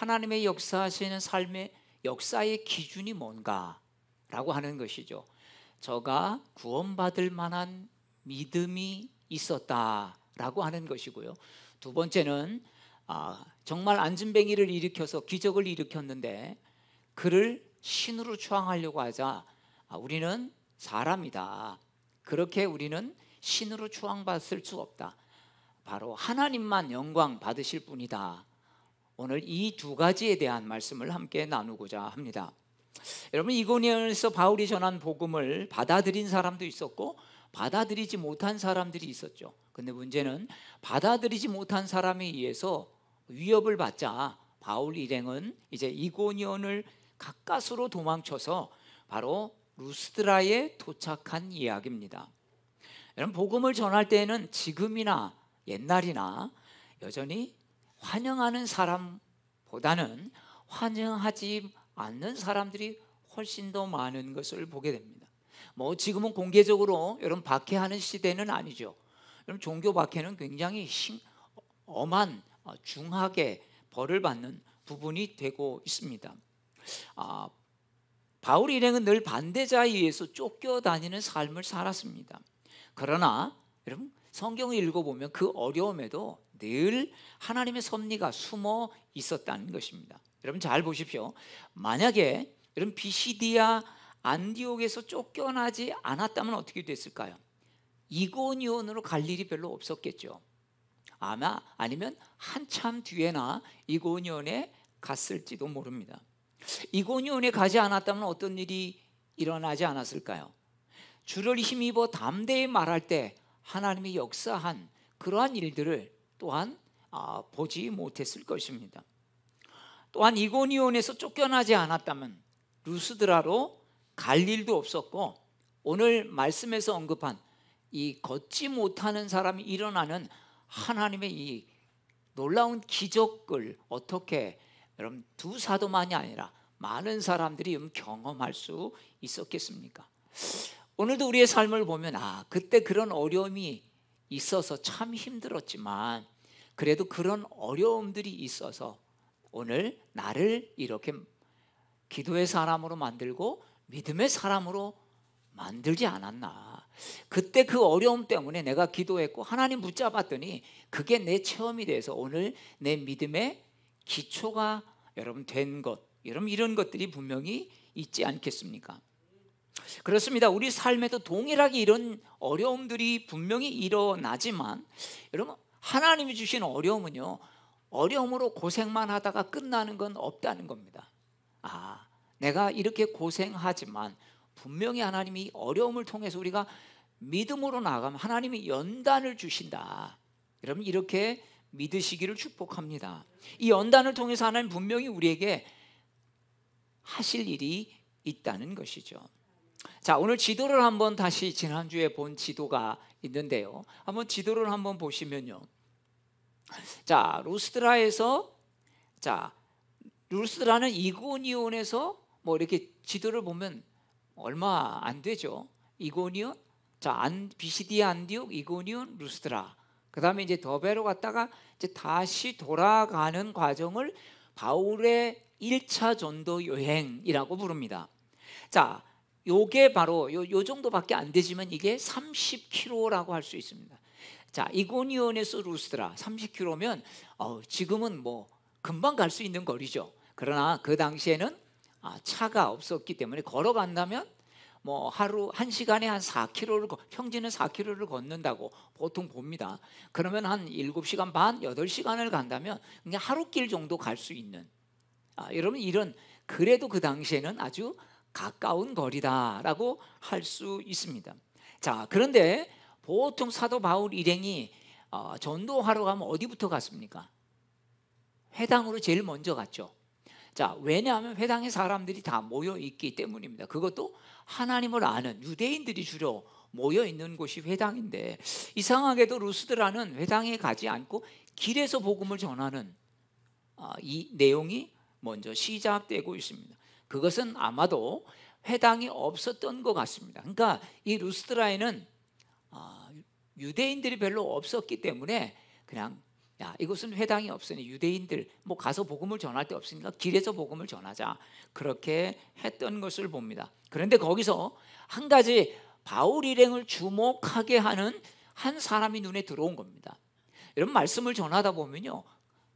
하나님의 역사하시는 삶의 역사의 기준이 뭔가라고 하는 것이죠. 저가 구원받을 만한 믿음이 있었다라고 하는 것이고요. 두 번째는 정말 안진뱅이를 일으켜서 기적을 일으켰는데 그를 신으로 추앙하려고 하자 우리는 사람이다. 그렇게 우리는 신으로 추앙받을 수 없다. 바로 하나님만 영광 받으실 분이다. 오늘 이 두 가지에 대한 말씀을 함께 나누고자 합니다. 여러분, 이고니온에서 바울이 전한 복음을 받아들인 사람도 있었고 받아들이지 못한 사람들이 있었죠. 근데 문제는 받아들이지 못한 사람에 의해서 위협을 받자 바울 일행은 이제 이고니온을 가까스로 도망쳐서 바로 루스드라에 도착한 이야기입니다. 여러분, 복음을 전할 때에는 지금이나 옛날이나 여전히 환영하는 사람보다는 환영하지 않는 사람들이 훨씬 더 많은 것을 보게 됩니다. 뭐 지금은 공개적으로 여러분 박해하는 시대는 아니죠. 여러분, 종교 박해는 굉장히 엄한 중하게 벌을 받는 부분이 되고 있습니다. 바울 일행은 늘 반대자에 의해서 쫓겨다니는 삶을 살았습니다. 그러나 여러분, 성경을 읽어보면 그 어려움에도 늘 하나님의 섭리가 숨어 있었다는 것입니다. 여러분, 잘 보십시오. 만약에 여러분 비시디아 안디옥에서 쫓겨나지 않았다면 어떻게 됐을까요? 이고니온으로 갈 일이 별로 없었겠죠. 아니면 한참 뒤에나 이고니온에 갔을지도 모릅니다. 이고니온에 가지 않았다면 어떤 일이 일어나지 않았을까요? 주를 힘입어 담대히 말할 때 하나님이 역사한 그러한 일들을 또한 보지 못했을 것입니다. 또한 이고니온에서 쫓겨나지 않았다면 루스드라로 갈 일도 없었고 오늘 말씀에서 언급한 이 걷지 못하는 사람이 일어나는 하나님의 이 놀라운 기적을 어떻게 여러분 두 사도만이 아니라 많은 사람들이 경험할 수 있었겠습니까? 오늘도 우리의 삶을 보면 그때 그런 어려움이 있어서 참 힘들었지만 그래도 그런 어려움들이 있어서 오늘 나를 이렇게 기도의 사람으로 만들고 믿음의 사람으로 만들지 않았나. 그때 그 어려움 때문에 내가 기도했고 하나님 붙잡았더니 그게 내 체험이 돼서 오늘 내 믿음의 기초가 여러분 된 것, 여러분 이런 것들이 분명히 있지 않겠습니까? 그렇습니다. 우리 삶에도 동일하게 이런 어려움들이 분명히 일어나지만 여러분, 하나님이 주신 어려움은요, 어려움으로 고생만 하다가 끝나는 건 없다는 겁니다. 내가 이렇게 고생하지만 분명히 하나님이 어려움을 통해서 우리가 믿음으로 나가면 하나님이 연단을 주신다. 여러분, 이렇게 믿으시기를 축복합니다. 이 연단을 통해서 하나님 분명히 우리에게 하실 일이 있다는 것이죠. 자, 오늘 지도를 한번 다시 지난주에 본 지도가 있는데요, 한번 지도를 한번 보시면요, 자, 루스드라는 이고니온에서 뭐 이렇게 지도를 보면 얼마 안 되죠. 이고니온, 비시디아 안디옥, 이고니온, 루스드라. 그 다음에 이제 더베로 갔다가 이제 다시 돌아가는 과정을 바울의 1차 전도 여행이라고 부릅니다. 자, 요게 바로 요 정도밖에 안 되지만 이게 30km라고 할 수 있습니다. 자, 이고니온에서 루스드라 30km면 지금은 뭐 금방 갈 수 있는 거리죠. 그러나 그 당시에는 차가 없었기 때문에 걸어간다면 뭐 하루 1시간에 한 4km를 평균은 4km를 걷는다고 보통 봅니다. 그러면 한 7시간 반, 8시간을 간다면 그냥 하루길 정도 갈 수 있는 여러분, 이런 그래도 그 당시에는 아주 가까운 거리다라고 할 수 있습니다. 자, 그런데 보통 사도 바울 일행이 전도하러 가면 어디부터 갔습니까? 회당으로 제일 먼저 갔죠. 자, 왜냐하면 회당에 사람들이 다 모여 있기 때문입니다. 그것도 하나님을 아는 유대인들이 주로 모여 있는 곳이 회당인데, 이상하게도 루스드라는 회당에 가지 않고 길에서 복음을 전하는 이 내용이 먼저 시작되고 있습니다. 그것은 아마도 회당이 없었던 것 같습니다. 그러니까 이 루스드라에는 유대인들이 별로 없었기 때문에 그냥 야, 이곳은 회당이 없으니 유대인들 뭐 가서 복음을 전할 데 없으니까 길에서 복음을 전하자, 그렇게 했던 것을 봅니다. 그런데 거기서 한 가지 바울 일행을 주목하게 하는 한 사람이 눈에 들어온 겁니다. 여러분, 말씀을 전하다 보면요,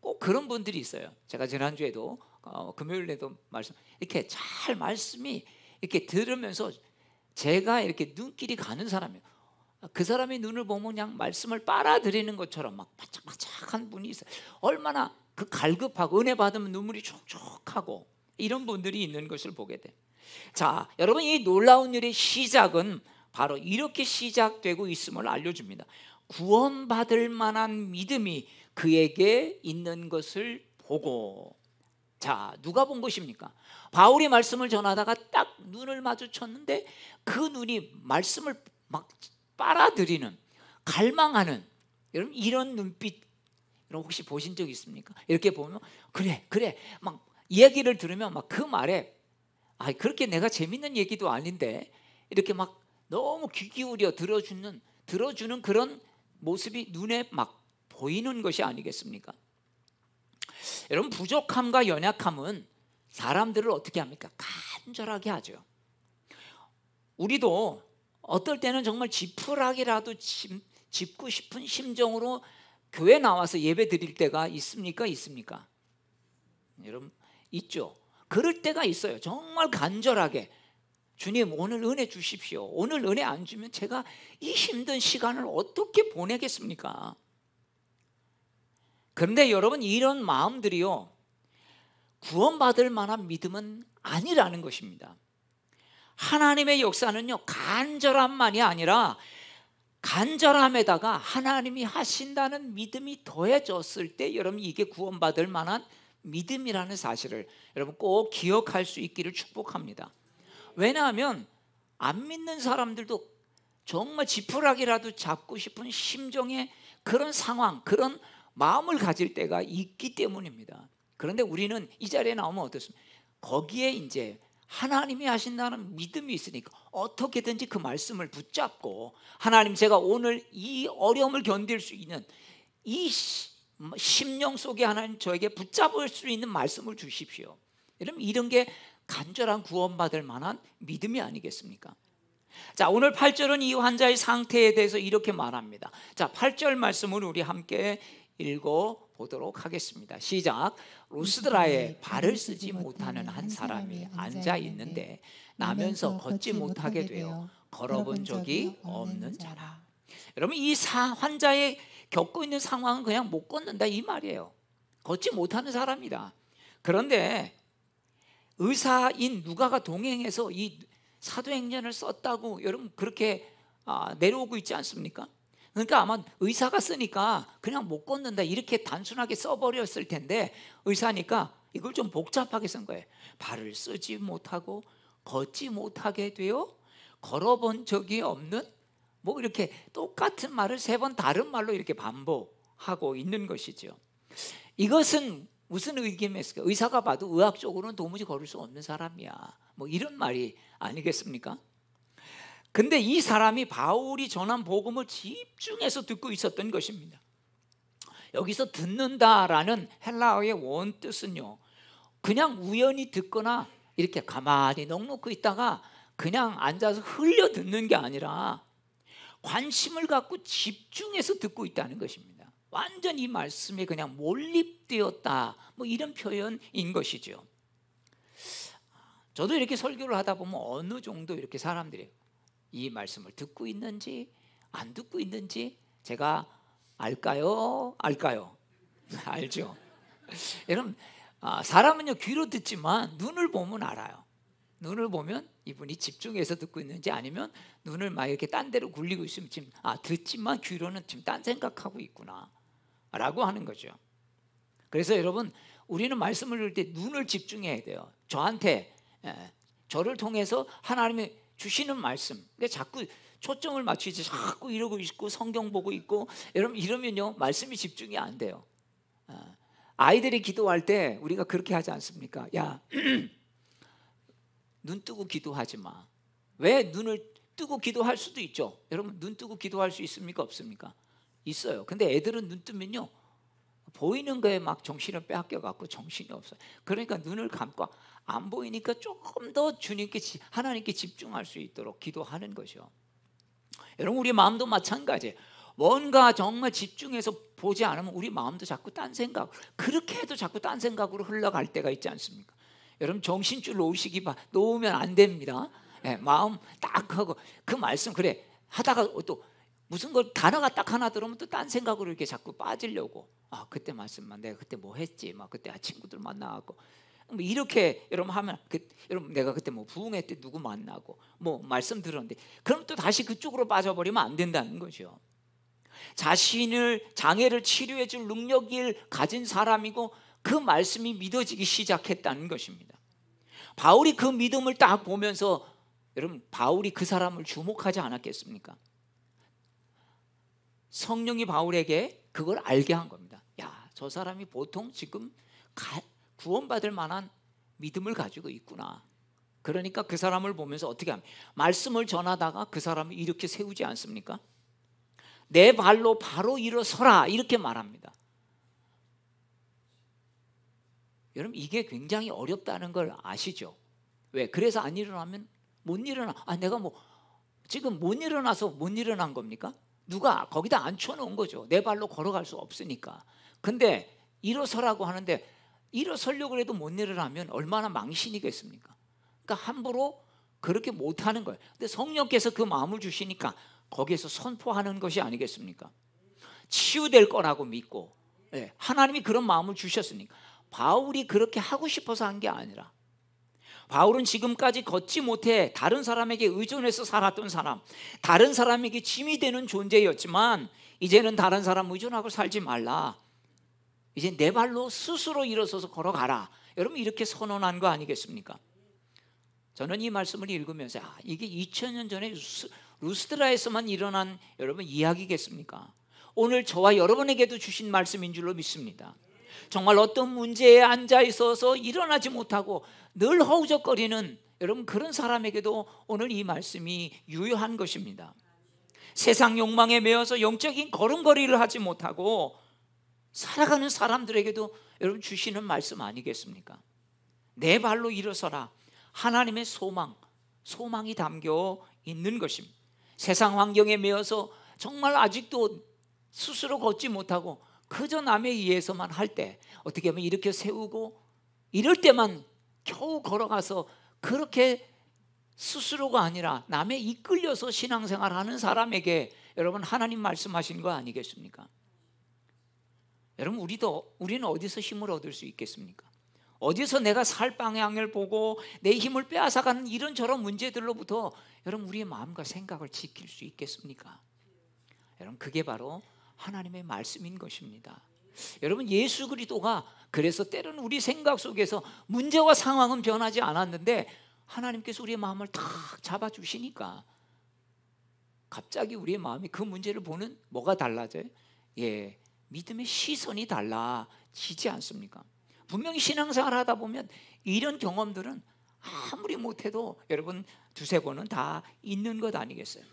꼭 그런 분들이 있어요. 제가 지난주에도 금요일에도 말씀 이렇게 잘 말씀이 이렇게 들으면서 제가 이렇게 눈길이 가는 사람이에요. 그 사람의 눈을 보면 그냥 말씀을 빨아들이는 것처럼 막 바짝바짝한 분이 있어요. 얼마나 그 갈급하고 은혜 받으면 눈물이 촉촉하고 이런 분들이 있는 것을 보게 돼. 자, 여러분, 이 놀라운 일의 시작은 바로 이렇게 시작되고 있음을 알려줍니다. 구원받을 만한 믿음이 그에게 있는 것을 보고. 자, 누가 본 것입니까? 바울이 말씀을 전하다가 딱 눈을 마주쳤는데 그 눈이 말씀을 막 빨아들이는, 갈망하는, 여러분 이런 눈빛 여러분 혹시 보신 적 있습니까? 이렇게 보면 그래 막 이야기를 들으면 막 그 말에 그렇게 내가 재밌는 얘기도 아닌데 이렇게 막 너무 귀 기울여 들어주는 그런 모습이 눈에 막 보이는 것이 아니겠습니까? 여러분, 부족함과 연약함은 사람들을 어떻게 합니까? 간절하게 하죠. 우리도 어떨 때는 정말 지푸라기라도 짚고 싶은 심정으로 교회 나와서 예배 드릴 때가 있습니까? 여러분, 있죠. 그럴 때가 있어요. 정말 간절하게 주님, 오늘 은혜 주십시오. 오늘 은혜 안 주면 제가 이 힘든 시간을 어떻게 보내겠습니까? 그런데 여러분, 이런 마음들이요, 구원받을 만한 믿음은 아니라는 것입니다. 하나님의 역사는요, 간절함만이 아니라 간절함에다가 하나님이 하신다는 믿음이 더해졌을 때 여러분, 이게 구원받을 만한 믿음이라는 사실을 여러분 꼭 기억할 수 있기를 축복합니다. 왜냐하면 안 믿는 사람들도 정말 지푸라기라도 잡고 싶은 심정의 그런 상황, 그런 마음을 가질 때가 있기 때문입니다. 그런데 우리는 이 자리에 나오면 어떻습니까? 거기에 이제 하나님이 하신다는 믿음이 있으니까 어떻게든지 그 말씀을 붙잡고, 하나님, 제가 오늘 이 어려움을 견딜 수 있는 이 심령 속에 하나님 저에게 붙잡을 수 있는 말씀을 주십시오. 여러분, 이런 게 간절한 구원받을 만한 믿음이 아니겠습니까? 자, 오늘 8절은 이 환자의 상태에 대해서 이렇게 말합니다. 자, 8절 말씀을 우리 함께 읽어보도록 하겠습니다. 시작. 루스드라에 발을 쓰지 못하는 한 사람이 앉아 있는데 나면서 걷지 못하게 되어 걸어본 적이 없는 자라. 여러분, 이 환자의 겪고 있는 상황은 그냥 못 걷는다 이 말이에요. 걷지 못하는 사람이다. 그런데 의사인 누가가 동행해서 이 사도행전을 썼다고 여러분 그렇게 내려오고 있지 않습니까? 그러니까 아마 의사가 쓰니까 그냥 못 걷는다 이렇게 단순하게 써버렸을 텐데, 의사니까 이걸 좀 복잡하게 쓴 거예요. 발을 쓰지 못하고 걷지 못하게 되어 걸어본 적이 없는, 뭐 이렇게 똑같은 말을 3번 다른 말로 이렇게 반복하고 있는 것이죠. 이것은 무슨 의미입니까? 의사가 봐도 의학적으로는 도무지 걸을 수 없는 사람이야, 뭐 이런 말이 아니겠습니까? 근데 이 사람이 바울이 전한 복음을 집중해서 듣고 있었던 것입니다. 여기서 듣는다라는 헬라어의 원뜻은요, 그냥 우연히 듣거나 이렇게 가만히 넋놓고 있다가 그냥 앉아서 흘려 듣는 게 아니라 관심을 갖고 집중해서 듣고 있다는 것입니다. 완전 히 이 말씀에 그냥 몰입되었다, 뭐 이런 표현인 것이죠. 저도 이렇게 설교를 하다 보면 어느 정도 이렇게 사람들이 이 말씀을 듣고 있는지 안 듣고 있는지 제가 알까요? 알죠. 여러분, 사람은요 귀로 듣지만 눈을 보면 알아요. 눈을 보면 이분이 집중해서 듣고 있는지, 아니면 눈을 막 이렇게 딴 데로 굴리고 있으면 지금 듣지만 귀로는 지금 딴 생각하고 있구나 라고 하는 거죠. 그래서 여러분, 우리는 말씀을 들을 때 눈을 집중해야 돼요. 저를 통해서 하나님이 주시는 말씀, 그러니까 자꾸 초점을 맞추지 자꾸 이러고 있고 성경 보고 있고, 여러분 이러면요 말씀이 집중이 안 돼요. 아이들이 기도할 때 우리가 그렇게 하지 않습니까? 야, 눈 뜨고 기도하지 마. 왜? 눈을 뜨고 기도할 수도 있죠. 여러분, 눈 뜨고 기도할 수 있습니까? 없습니까? 있어요. 근데 애들은 눈 뜨면요 보이는 거에 막 정신을 빼앗겨 갖고 정신이 없어요. 그러니까 눈을 감고 안 보이니까 조금 더 주님께 하나님께 집중할 수 있도록 기도하는 것이요. 여러분 우리 마음도 마찬가지예요. 뭔가 정말 집중해서 보지 않으면 우리 마음도 자꾸 딴 생각, 그렇게 해도 자꾸 딴 생각으로 흘러갈 때가 있지 않습니까? 여러분 정신줄 놓으면 안 됩니다. 마음 딱 하고 그 말씀 그래 하다가 또 무슨 걸 단어가 딱 하나 들으면 또 딴 생각으로 이렇게 자꾸 빠지려고, 그때 말씀만 내가 그때 뭐 했지, 막 그때 친구들 만나고 뭐 이렇게 여러분 하면 여러분 내가 그때 뭐 부흥회 때 누구 만나고 뭐 말씀 들었는데, 그럼 또 다시 그쪽으로 빠져버리면 안 된다는 거죠. 자신을 장애를 치료해 줄 능력을 가진 사람이고 그 말씀이 믿어지기 시작했다는 것입니다. 바울이 그 믿음을 딱 보면서 여러분 바울이 그 사람을 주목하지 않았겠습니까? 성령이 바울에게 그걸 알게 한 겁니다. 야, 저 사람이 보통 지금 구원받을 만한 믿음을 가지고 있구나. 그러니까 그 사람을 보면서 어떻게 합니까? 말씀을 전하다가 그 사람을 이렇게 세우지 않습니까? 내 발로 바로 일어서라 이렇게 말합니다. 여러분 이게 굉장히 어렵다는 걸 아시죠? 왜? 그래서 안 일어나면 못 일어나. 내가 뭐 지금 못 일어나서 못 일어난 겁니까? 누가 거기다 앉혀놓은 거죠. 내 발로 걸어갈 수 없으니까. 근데 일어서라고 하는데 일어서려고 해도 못 일어나면 얼마나 망신이겠습니까? 그러니까 함부로 그렇게 못하는 거예요. 근데 성령께서 그 마음을 주시니까 거기에서 선포하는 것이 아니겠습니까? 치유될 거라고 믿고, 하나님이 그런 마음을 주셨으니까. 바울이 그렇게 하고 싶어서 한 게 아니라, 바울은 지금까지 걷지 못해 다른 사람에게 의존해서 살았던 사람, 다른 사람에게 짐이 되는 존재였지만 이제는 다른 사람 의존하고 살지 말라. 이제 내 발로 스스로 일어서서 걸어가라. 여러분 이렇게 선언한 거 아니겠습니까? 저는 이 말씀을 읽으면서 이게 2000년 전에 루스드라에서만 일어난 여러분 이야기겠습니까? 오늘 저와 여러분에게도 주신 말씀인 줄로 믿습니다. 정말 어떤 문제에 앉아 있어서 일어나지 못하고 늘 허우적거리는 여러분 그런 사람에게도 오늘 이 말씀이 유효한 것입니다. 세상 욕망에 매여서 영적인 걸음걸이를 하지 못하고 살아가는 사람들에게도 여러분 주시는 말씀 아니겠습니까? 내 발로 일어서라. 하나님의 소망이 담겨 있는 것입니다. 세상 환경에 매여서 정말 아직도 스스로 걷지 못하고 그저 남에 의해서만 할 때 어떻게 하면 이렇게 세우고 이럴 때만 겨우 걸어가서 그렇게 스스로가 아니라 남에 이끌려서 신앙생활하는 사람에게 여러분 하나님 말씀하신 거 아니겠습니까? 여러분 우리는 어디서 힘을 얻을 수 있겠습니까? 어디서 내가 살 방향을 보고 내 힘을 빼앗아가는 이런저런 문제들로부터 여러분 우리의 마음과 생각을 지킬 수 있겠습니까? 여러분 그게 바로 하나님의 말씀인 것입니다. 여러분 예수 그리스도가 그래서 때로는 우리 생각 속에서 문제와 상황은 변하지 않았는데 하나님께서 우리의 마음을 탁 잡아주시니까 갑자기 우리의 마음이 그 문제를 보는 뭐가 달라져요? 믿음의 시선이 달라지지 않습니까? 분명히 신앙생활 하다 보면 이런 경험들은 아무리 못해도 여러분 두세 번은 다 있는 것 아니겠어요?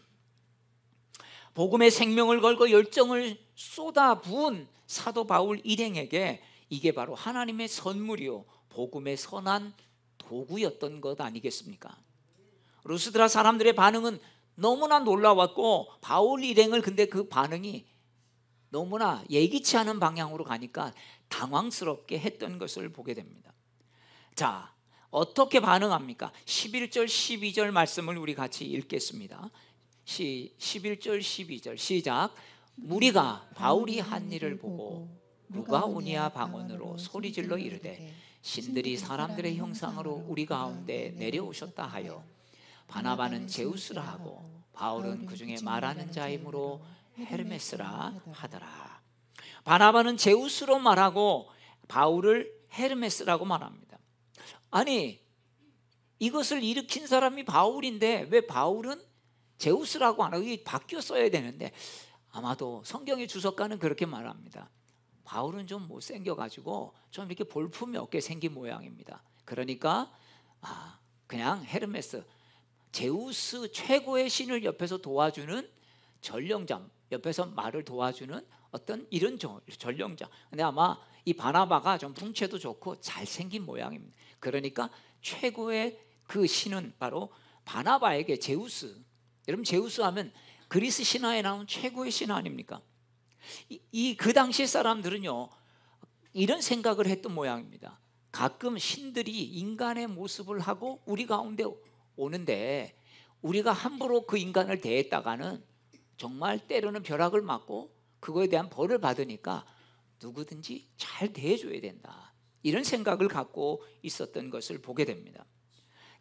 복음의 생명을 걸고 열정을 쏟아부은 사도 바울 일행에게 이게 바로 하나님의 선물이요 복음의 선한 도구였던 것 아니겠습니까? 루스드라 사람들의 반응은 너무나 놀라웠고 바울 일행을 근데 그 반응이 너무나 예기치 않은 방향으로 가니까 당황스럽게 했던 것을 보게 됩니다. 자, 어떻게 반응합니까? 11절 12절 말씀을 우리 같이 읽겠습니다. 11절 12절 시작. 무리가 바울이 한 일을 보고 루가오니아 방언으로 소리질러 이르되 신들이 사람들의 형상으로 우리 가운데 내려오셨다 하여 바나바는 제우스라 하고 바울은 그 중에 말하는 자이므로 헤르메스라 하더라. 바나바는 제우스로 말하고 바울을 헤르메스라고 말합니다. 아니 이것을 일으킨 사람이 바울인데 왜 바울은 제우스라고 안 하고 이게 바뀌어 써야 되는데 아마도 성경의 주석가는 그렇게 말합니다. 바울은 좀 못생겨가지고 좀 이렇게 볼품이 없게 생긴 모양입니다. 그러니까 그냥 헤르메스 제우스 최고의 신을 옆에서 도와주는 전령자 옆에서 말을 도와주는 어떤 이런 전령자. 근데 아마 이 바나바가 좀 풍채도 좋고 잘생긴 모양입니다. 그러니까 최고의 그 신은 바로 바나바에게 제우스. 여러분 제우스 하면 그리스 신화에 나온 최고의 신 아닙니까? 그 당시 사람들은요 이런 생각을 했던 모양입니다. 가끔 신들이 인간의 모습을 하고 우리 가운데 오는데 우리가 함부로 그 인간을 대했다가는 정말 때로는 벼락을 맞고 그거에 대한 벌을 받으니까 누구든지 잘 대해줘야 된다, 이런 생각을 갖고 있었던 것을 보게 됩니다.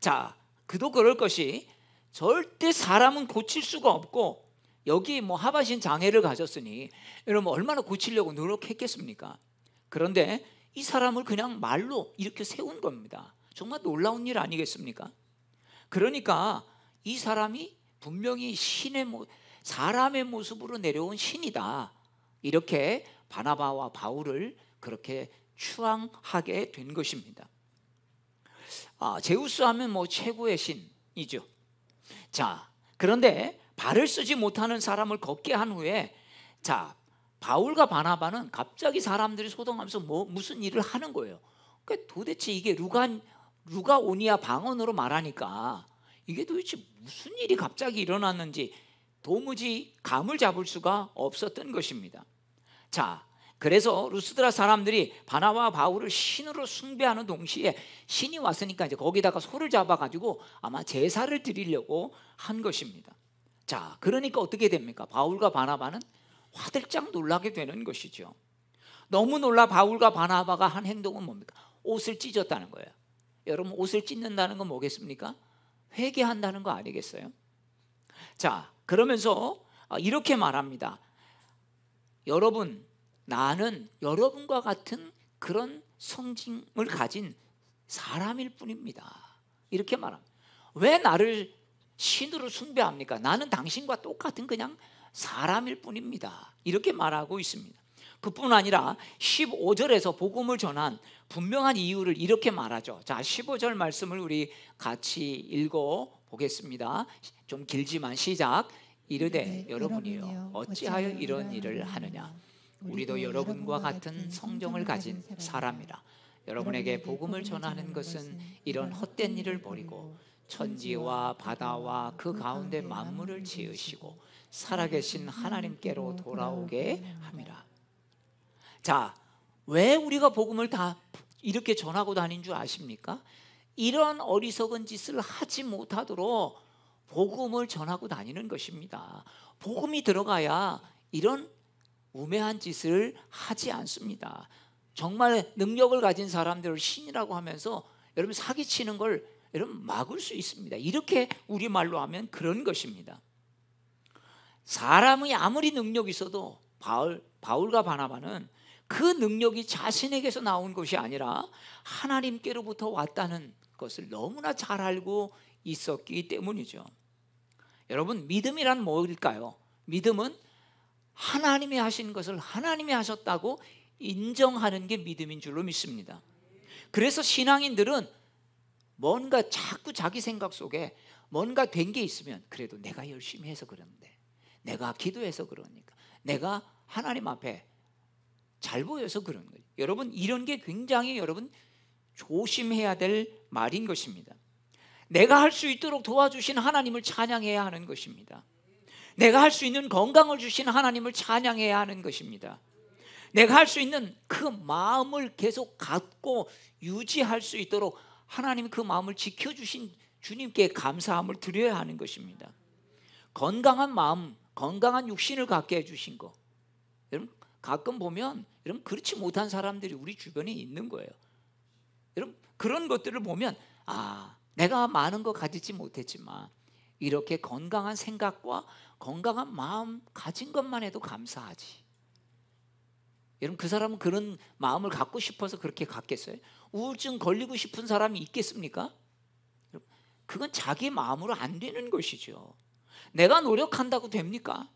자, 그도 그럴 것이 절대 사람은 고칠 수가 없고 여기 뭐 하반신 장애를 가졌으니 여러분 얼마나 고치려고 노력했겠습니까? 그런데 이 사람을 그냥 말로 이렇게 세운 겁니다. 정말 놀라운 일 아니겠습니까? 그러니까 이 사람이 분명히 사람의 모습으로 내려온 신이다, 이렇게 바나바와 바울을 그렇게 추앙하게 된 것입니다. 제우스 하면 뭐 최고의 신이죠. 자, 그런데 발을 쓰지 못하는 사람을 걷게 한 후에 자, 바울과 바나바는 갑자기 사람들이 소동하면서 무슨 일을 하는 거예요. 그러니까 도대체 이게 루가오니아 방언으로 말하니까 이게 도대체 무슨 일이 갑자기 일어났는지 도무지 감을 잡을 수가 없었던 것입니다. 자, 그래서 루스드라 사람들이 바나바와 바울을 신으로 숭배하는 동시에 신이 왔으니까 이제 거기다가 소를 잡아가지고 아마 제사를 드리려고 한 것입니다. 자, 그러니까 어떻게 됩니까? 바울과 바나바는 화들짝 놀라게 되는 것이죠. 너무 놀라 바울과 바나바가 한 행동은 뭡니까? 옷을 찢었다는 거예요. 여러분, 옷을 찢는다는 건 뭐겠습니까? 회개한다는 거 아니겠어요? 자, 그러면서 이렇게 말합니다. 여러분, 나는 여러분과 같은 그런 성징을 가진 사람일 뿐입니다. 이렇게 말합니다. 왜 나를 신으로 숭배합니까? 나는 당신과 똑같은 그냥 사람일 뿐입니다. 이렇게 말하고 있습니다. 그뿐 아니라 15절에서 복음을 전한 분명한 이유를 이렇게 말하죠. 자, 15절 말씀을 우리 같이 읽어 보겠습니다. 좀 길지만 시작. 이르되 여러분이요 어찌하여 이런 일을 하느냐? 우리도 여러분과 같은 성정을 가진 사람이라. 여러분에게 복음을 전하는 것은 이런 헛된 일을 버리고 천지와 바다와 그 가운데 만물을 지으시고 살아계신 하나님께로 돌아오게 함이라. 자, 왜 우리가 복음을 다 이렇게 전하고 다닌 줄 아십니까? 이런 어리석은 짓을 하지 못하도록 복음을 전하고 다니는 것입니다. 복음이 들어가야 이런 우매한 짓을 하지 않습니다. 정말 능력을 가진 사람들을 신이라고 하면서 여러분 사기치는 걸 여러분 막을 수 있습니다. 이렇게 우리말로 하면 그런 것입니다. 사람이 아무리 능력이 있어도 바울과 바나바는 그 능력이 자신에게서 나온 것이 아니라 하나님께로부터 왔다는 것을 너무나 잘 알고 있었기 때문이죠. 여러분, 믿음이란 뭘까요? 믿음은 하나님이 하신 것을 하나님이 하셨다고 인정하는 게 믿음인 줄로 믿습니다. 그래서 신앙인들은 뭔가 자꾸 자기 생각 속에 뭔가 된 게 있으면 그래도 내가 열심히 해서 그러는데, 내가 기도해서 그러니까, 내가 하나님 앞에 잘 보여서 그런 거예요. 여러분, 이런 게 굉장히 여러분 조심해야 될 말인 것입니다. 내가 할 수 있도록 도와주신 하나님을 찬양해야 하는 것입니다. 내가 할 수 있는 건강을 주신 하나님을 찬양해야 하는 것입니다. 내가 할 수 있는 그 마음을 계속 갖고 유지할 수 있도록 하나님 그 마음을 지켜주신 주님께 감사함을 드려야 하는 것입니다. 건강한 마음, 건강한 육신을 갖게 해주신 거, 여러분 가끔 보면 여러분 그렇지 못한 사람들이 우리 주변에 있는 거예요. 여러분 그런 것들을 보면 내가 많은 거 가지지 못했지만 이렇게 건강한 생각과 건강한 마음 가진 것만 해도 감사하지. 여러분 그 사람은 그런 마음을 갖고 싶어서 그렇게 갖겠어요? 우울증 걸리고 싶은 사람이 있겠습니까? 그건 자기 마음으로 안 되는 것이죠. 내가 노력한다고 됩니까?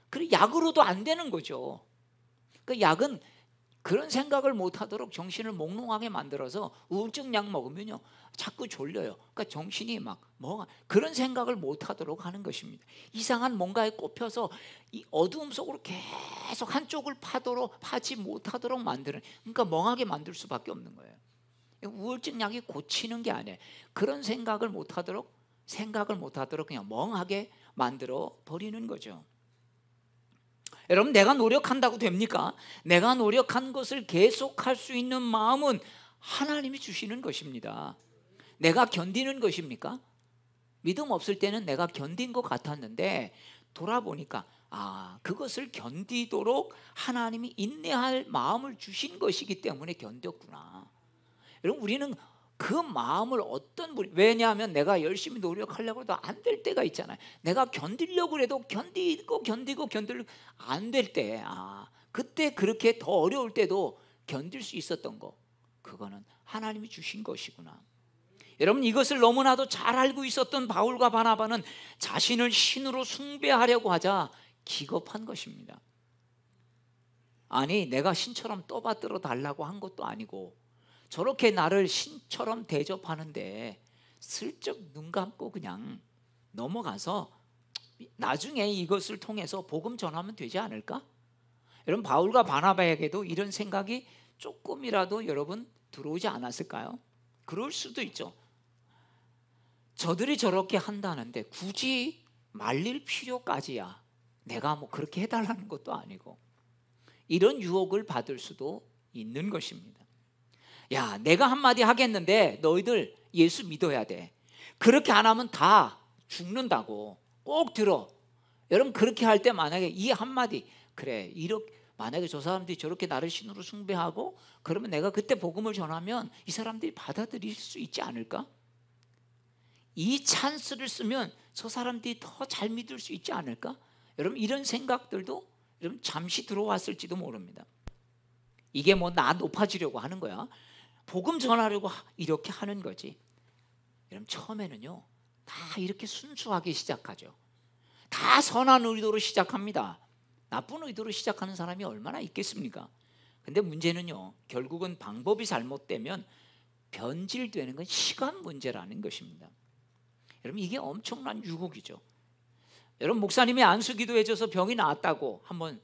그리고 약으로도 안 되는 거죠. 그 약은 그런 생각을 못하도록 정신을 몽롱하게 만들어서 우울증 약 먹으면요 자꾸 졸려요. 그러니까 정신이 막 그런 생각을 못하도록 하는 것입니다. 이상한 뭔가에 꼽혀서 이 어두움 속으로 계속 한쪽을 파지 못하도록 만드는, 그러니까 멍하게 만들 수밖에 없는 거예요. 우울증 약이 고치는 게 아니에요. 그런 생각을 못하도록 그냥 멍하게 만들어 버리는 거죠. 여러분, 내가 노력한다고 됩니까? 내가 노력한 것을 계속할 수 있는 마음은 하나님이 주시는 것입니다. 내가 견디는 것입니까? 믿음 없을 때는 내가 견딘 것 같았는데 돌아보니까 그것을 견디도록 하나님이 인내할 마음을 주신 것이기 때문에 견뎠구나. 여러분, 우리는 그 마음을 왜냐하면 내가 열심히 노력하려고 해도 안 될 때가 있잖아요. 내가 견디려고 해도 견디고 안 될 때, 그때 그렇게 더 어려울 때도 견딜 수 있었던 거, 그거는 하나님이 주신 것이구나. 여러분, 이것을 너무나도 잘 알고 있었던 바울과 바나바는 자신을 신으로 숭배하려고 하자 기겁한 것입니다. 아니, 내가 신처럼 떠받들어 달라고 한 것도 아니고 저렇게 나를 신처럼 대접하는데 슬쩍 눈 감고 그냥 넘어가서 나중에 이것을 통해서 복음 전하면 되지 않을까? 여러분, 바울과 바나바에게도 이런 생각이 조금이라도 여러분 들어오지 않았을까요? 그럴 수도 있죠. 저들이 저렇게 한다는데 굳이 말릴 필요까지야, 내가 뭐 그렇게 해달라는 것도 아니고, 이런 유혹을 받을 수도 있는 것입니다. 야, 내가 한마디 하겠는데 너희들 예수 믿어야 돼. 그렇게 안 하면 다 죽는다고. 꼭 들어. 여러분, 그렇게 할 때 만약에 이 한마디, 그래, 만약에 저 사람들이 저렇게 나를 신으로 숭배하고 그러면 내가 그때 복음을 전하면 이 사람들이 받아들일 수 있지 않을까? 이 찬스를 쓰면 저 사람들이 더 잘 믿을 수 있지 않을까? 여러분, 이런 생각들도 여러분 잠시 들어왔을지도 모릅니다. 이게 뭐 나 높아지려고 하는 거야? 복음 전하려고 이렇게 하는 거지. 여러분, 처음에는요 다 이렇게 순수하게 시작하죠. 다 선한 의도로 시작합니다. 나쁜 의도로 시작하는 사람이 얼마나 있겠습니까? 근데 문제는요, 결국은 방법이 잘못되면 변질되는 건 시간 문제라는 것입니다. 여러분, 이게 엄청난 유혹이죠. 여러분, 목사님이 안수기도 해줘서 병이 나았다고 한번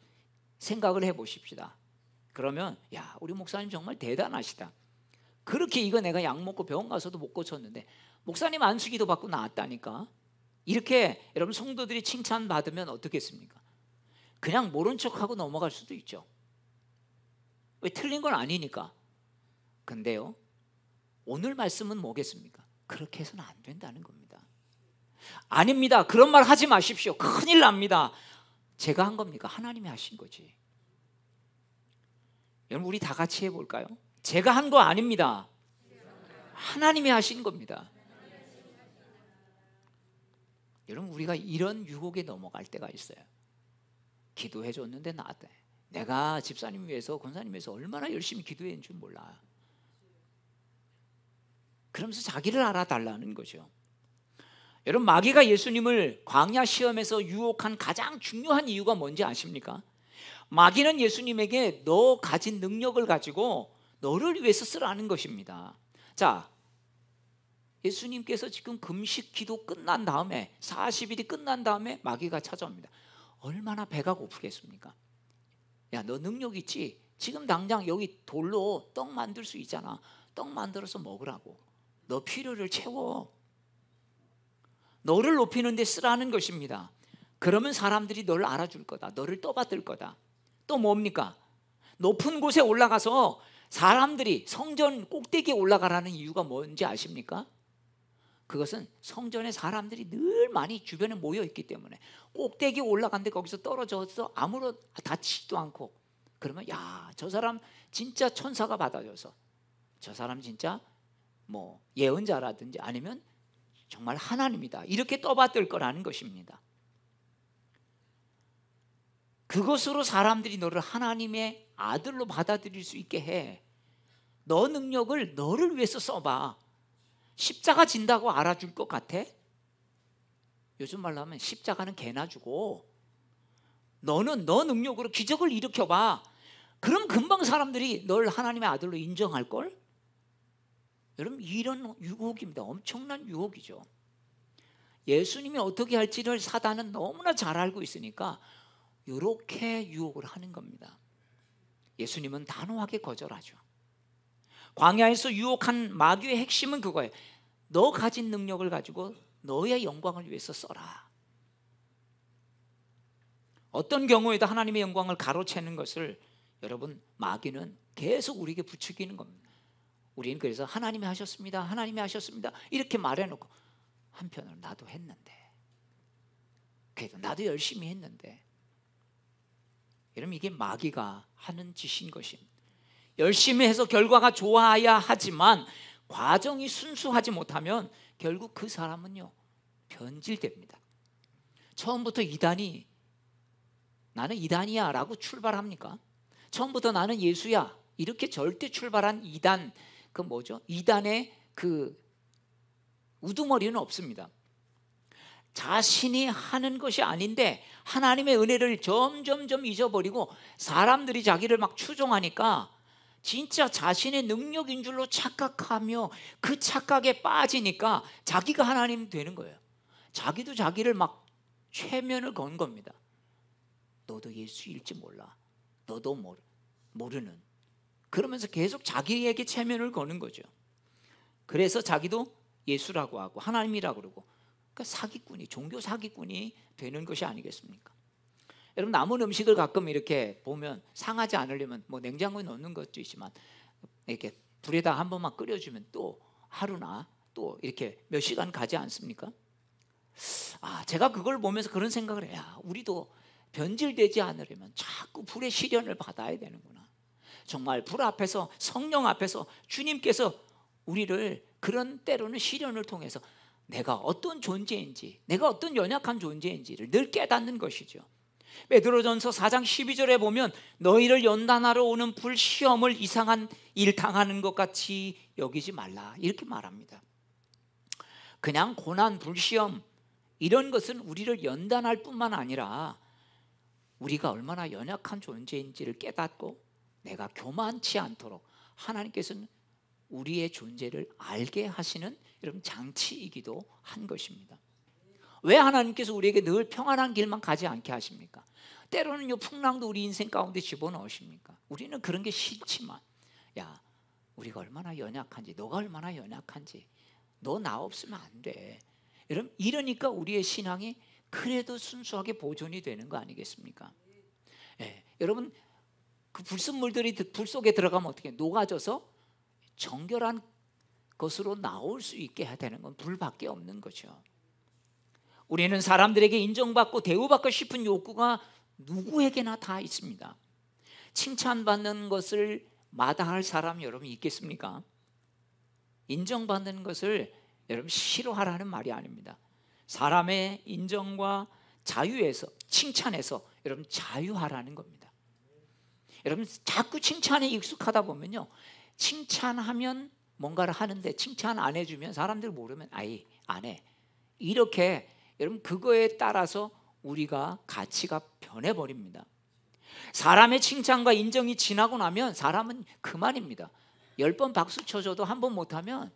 생각을 해보십시다. 그러면 야, 우리 목사님 정말 대단하시다. 그렇게 이거 내가 약 먹고 병원 가서도 못 고쳤는데 목사님 안수기도 받고 나았다니까. 이렇게 여러분 성도들이 칭찬받으면 어떻겠습니까? 그냥 모른 척하고 넘어갈 수도 있죠. 왜? 틀린 건 아니니까. 근데요, 오늘 말씀은 뭐겠습니까? 그렇게 해서는 안 된다는 겁니다. 아닙니다, 그런 말 하지 마십시오. 큰일 납니다. 제가 한 겁니까? 하나님이 하신 거지. 여러분, 우리 다 같이 해볼까요? 제가 한 거 아닙니다. 하나님이 하신 겁니다. 여러분, 우리가 이런 유혹에 넘어갈 때가 있어요. 기도해 줬는데 나한테 내가 집사님 위해서, 권사님 위해서 얼마나 열심히 기도했는 줄 몰라. 그러면서 자기를 알아달라는 거죠. 여러분, 마귀가 예수님을 광야 시험에서 유혹한 가장 중요한 이유가 뭔지 아십니까? 마귀는 예수님에게 너 가진 능력을 가지고 너를 위해서 쓰라는 것입니다. 자, 예수님께서 지금 금식 기도 끝난 다음에 40일이 끝난 다음에 마귀가 찾아옵니다. 얼마나 배가 고프겠습니까? 야, 너 능력 있지? 지금 당장 여기 돌로 떡 만들 수 있잖아. 떡 만들어서 먹으라고. 너 필요를 채워. 너를 높이는 데 쓰라는 것입니다. 그러면 사람들이 너를 알아줄 거다. 너를 떠받들 거다. 또 뭡니까? 높은 곳에 올라가서 사람들이 성전 꼭대기에 올라가라는 이유가 뭔지 아십니까? 그것은 성전에 사람들이 늘 많이 주변에 모여 있기 때문에 꼭대기에 올라갔는데 거기서 떨어져서 아무런 다치지도 않고, 그러면 야, 저 사람 진짜 천사가 받아줘서 저 사람 진짜 뭐 예언자라든지 아니면 정말 하나님이다, 이렇게 떠받들 거라는 것입니다. 그것으로 사람들이 너를 하나님의 아들로 받아들일 수 있게 해. 너 능력을 너를 위해서 써봐. 십자가 진다고 알아줄 것 같아? 요즘 말로 하면 십자가는 개나 주고 너는 너 능력으로 기적을 일으켜봐. 그럼 금방 사람들이 널 하나님의 아들로 인정할걸? 여러분, 이런 유혹입니다. 엄청난 유혹이죠. 예수님이 어떻게 할지를 사단은 너무나 잘 알고 있으니까 이렇게 유혹을 하는 겁니다. 예수님은 단호하게 거절하죠. 광야에서 유혹한 마귀의 핵심은 그거예요. 너 가진 능력을 가지고 너의 영광을 위해서 써라. 어떤 경우에도 하나님의 영광을 가로채는 것을 여러분, 마귀는 계속 우리에게 부추기는 겁니다. 우리는 그래서 하나님이 하셨습니다, 하나님이 하셨습니다 이렇게 말해놓고 한편으로 나도 했는데, 그래도 나도 열심히 했는데. 여러분, 이게 마귀가 하는 짓인 것입니다. 열심히 해서 결과가 좋아야 하지만 과정이 순수하지 못하면 결국 그 사람은요 변질됩니다. 처음부터 이단이 나는 이단이야 라고 출발합니까? 처음부터 나는 예수야 이렇게 절대 출발한 이단, 그 뭐죠? 이단의 그 우두머리는 없습니다. 자신이 하는 것이 아닌데 하나님의 은혜를 점점점 잊어버리고 사람들이 자기를 막 추종하니까 진짜 자신의 능력인 줄로 착각하며 그 착각에 빠지니까 자기가 하나님 되는 거예요. 자기도 자기를 막 최면을 건 겁니다. 너도 예수일지 몰라, 너도 모르는, 그러면서 계속 자기에게 체면을 거는 거죠. 그래서 자기도 예수라고 하고 하나님이라고 그러고, 그러니까 사기꾼이, 종교 사기꾼이 되는 것이 아니겠습니까? 여러분, 남은 음식을 가끔 이렇게 보면 상하지 않으려면 뭐 냉장고에 넣는 것도 있지만 이렇게 불에다 한 번만 끓여주면 또 하루나 또 이렇게 몇 시간 가지 않습니까? 제가 그걸 보면서 그런 생각을 해요. 우리도 변질되지 않으려면 자꾸 불의 시련을 받아야 되는구나. 정말 불 앞에서, 성령 앞에서 주님께서 우리를 그런 때로는 시련을 통해서 내가 어떤 존재인지, 내가 어떤 연약한 존재인지를 늘 깨닫는 것이죠. 베드로전서 4장 12절에 보면 너희를 연단하러 오는 불시험을 이상한 일 당하는 것 같이 여기지 말라 이렇게 말합니다. 그냥 고난, 불시험 이런 것은 우리를 연단할 뿐만 아니라 우리가 얼마나 연약한 존재인지를 깨닫고 내가 교만치 않도록 하나님께서는 우리의 존재를 알게 하시는 여러분 장치이기도 한 것입니다. 왜 하나님께서 우리에게 늘 평안한 길만 가지 않게 하십니까? 때로는요 풍랑도 우리 인생 가운데 집어넣으십니까? 우리는 그런 게 싫지만, 야, 우리가 얼마나 연약한지, 너가 얼마나 연약한지, 너 나 없으면 안 돼. 여러분, 이러니까 우리의 신앙이 그래도 순수하게 보존이 되는 거 아니겠습니까? 여러분, 그 불순물들이 불 속에 들어가면 어떻게 녹아져서 정결한 것으로 나올 수 있게 해야 되는 건 불밖에 없는 거죠. 우리는 사람들에게 인정받고 대우받고 싶은 욕구가 누구에게나 다 있습니다. 칭찬받는 것을 마다할 사람 여러분 있겠습니까? 인정받는 것을 여러분 싫어하라는 말이 아닙니다. 사람의 인정과 자유에서, 칭찬에서 여러분 자유하라는 겁니다. 여러분, 자꾸 칭찬에 익숙하다 보면요, 칭찬하면 뭔가를 하는데 칭찬 안 해주면 사람들 모르면 아이 안 해, 이렇게 여러분 그거에 따라서 우리가 가치가 변해버립니다. 사람의 칭찬과 인정이 지나고 나면 사람은 그만입니다. 10번 박수 쳐줘도 한 번 못하면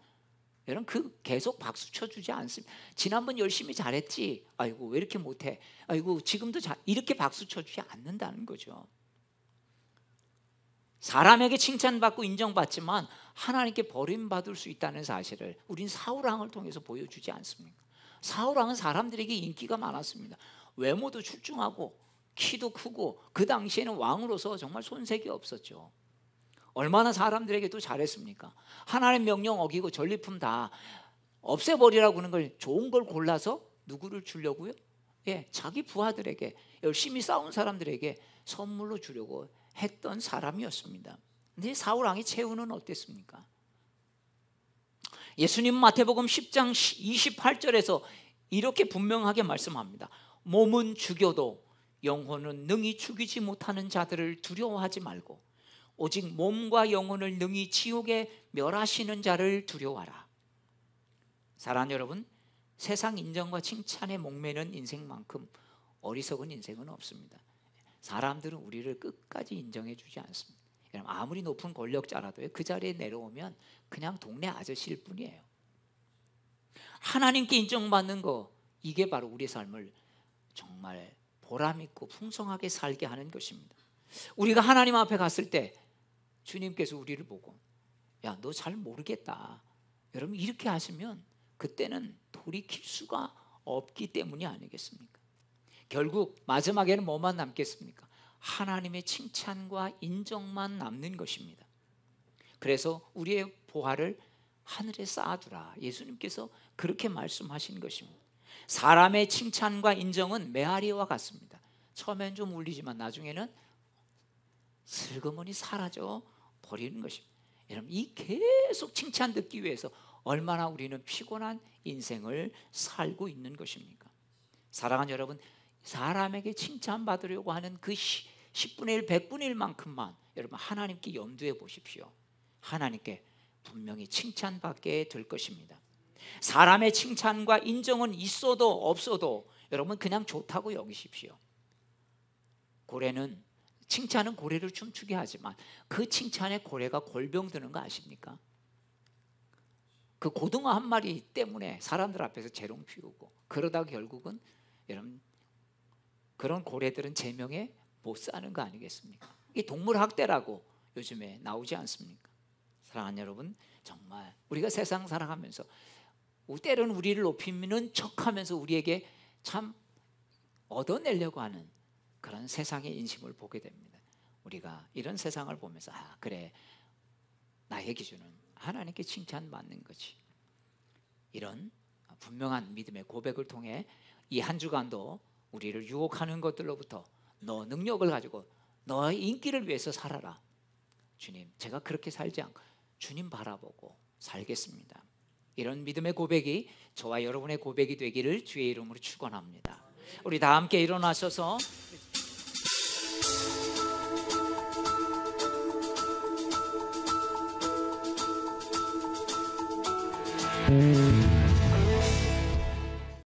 여러분 그 계속 박수 쳐주지 않습니다. 지난번 열심히 잘했지, 아이고 왜 이렇게 못해, 아이고 지금도 이렇게 박수 쳐주지 않는다는 거죠. 사람에게 칭찬받고 인정받지만 하나님께 버림받을 수 있다는 사실을 우린 사울왕을 통해서 보여주지 않습니까? 사울왕은 사람들에게 인기가 많았습니다. 외모도 출중하고 키도 크고 그 당시에는 왕으로서 정말 손색이 없었죠. 얼마나 사람들에게도 잘했습니까? 하나님 명령 어기고 전리품 다 없애버리라고 하는 걸, 좋은 걸 골라서 누구를 주려고요? 자기 부하들에게, 열심히 싸운 사람들에게 선물로 주려고 했던 사람이었습니다. 근데 사울왕의 최후는 어땠습니까? 예수님은 마태복음 10장 28절에서 이렇게 분명하게 말씀합니다. 몸은 죽여도 영혼은 능히 죽이지 못하는 자들을 두려워하지 말고 오직 몸과 영혼을 능히 지옥에 멸하시는 자를 두려워하라. 사랑하는 여러분, 세상 인정과 칭찬에 목매는 인생만큼 어리석은 인생은 없습니다. 사람들은 우리를 끝까지 인정해 주지 않습니다. 여러분, 아무리 높은 권력자라도 그 자리에 내려오면 그냥 동네 아저씨일 뿐이에요. 하나님께 인정받는 거, 이게 바로 우리의 삶을 정말 보람 있고 풍성하게 살게 하는 것입니다. 우리가 하나님 앞에 갔을 때 주님께서 우리를 보고 야, 너 잘 모르겠다, 여러분 이렇게 하시면 그때는 돌이킬 수가 없기 때문이 아니겠습니까? 결국 마지막에는 뭐만 남겠습니까? 하나님의 칭찬과 인정만 남는 것입니다. 그래서 우리의 보화를 하늘에 쌓아두라, 예수님께서 그렇게 말씀하신 것입니다. 사람의 칭찬과 인정은 메아리와 같습니다. 처음엔 좀 울리지만 나중에는 슬그머니 사라져 버리는 것입니다. 여러분, 이 계속 칭찬 듣기 위해서 얼마나 우리는 피곤한 인생을 살고 있는 것입니까? 사랑하는 여러분, 사람에게 칭찬받으려고 하는 그 10분의 1, 100분의 1만큼만 여러분 하나님께 염두에 보십시오. 하나님께 분명히 칭찬받게 될 것입니다. 사람의 칭찬과 인정은 있어도 없어도 여러분 그냥 좋다고 여기십시오. 고래는, 칭찬은 고래를 춤추게 하지만 그 칭찬에 고래가 골병 드는 거 아십니까? 그 고등어 한 마리 때문에 사람들 앞에서 재롱 피우고, 그러다 결국은 여러분 그런 고래들은 제명에 못 사는 거 아니겠습니까? 이게 동물학대라고 요즘에 나오지 않습니까? 사랑하는 여러분, 정말 우리가 세상 살아가면서 때로는 우리를 높이는 척하면서 우리에게 참 얻어내려고 하는 그런 세상의 인심을 보게 됩니다. 우리가 이런 세상을 보면서 그래, 나의 기준은 하나님께 칭찬받는 거지. 이런 분명한 믿음의 고백을 통해 이 한 주간도 우리를 유혹하는 것들로부터 너 능력을 가지고 너의 인기를 위해서 살아라. 주님, 제가 그렇게 살지 않고 주님 바라보고 살겠습니다. 이런 믿음의 고백이 저와 여러분의 고백이 되기를 주의 이름으로 축원합니다. 우리 다 함께 일어나셔서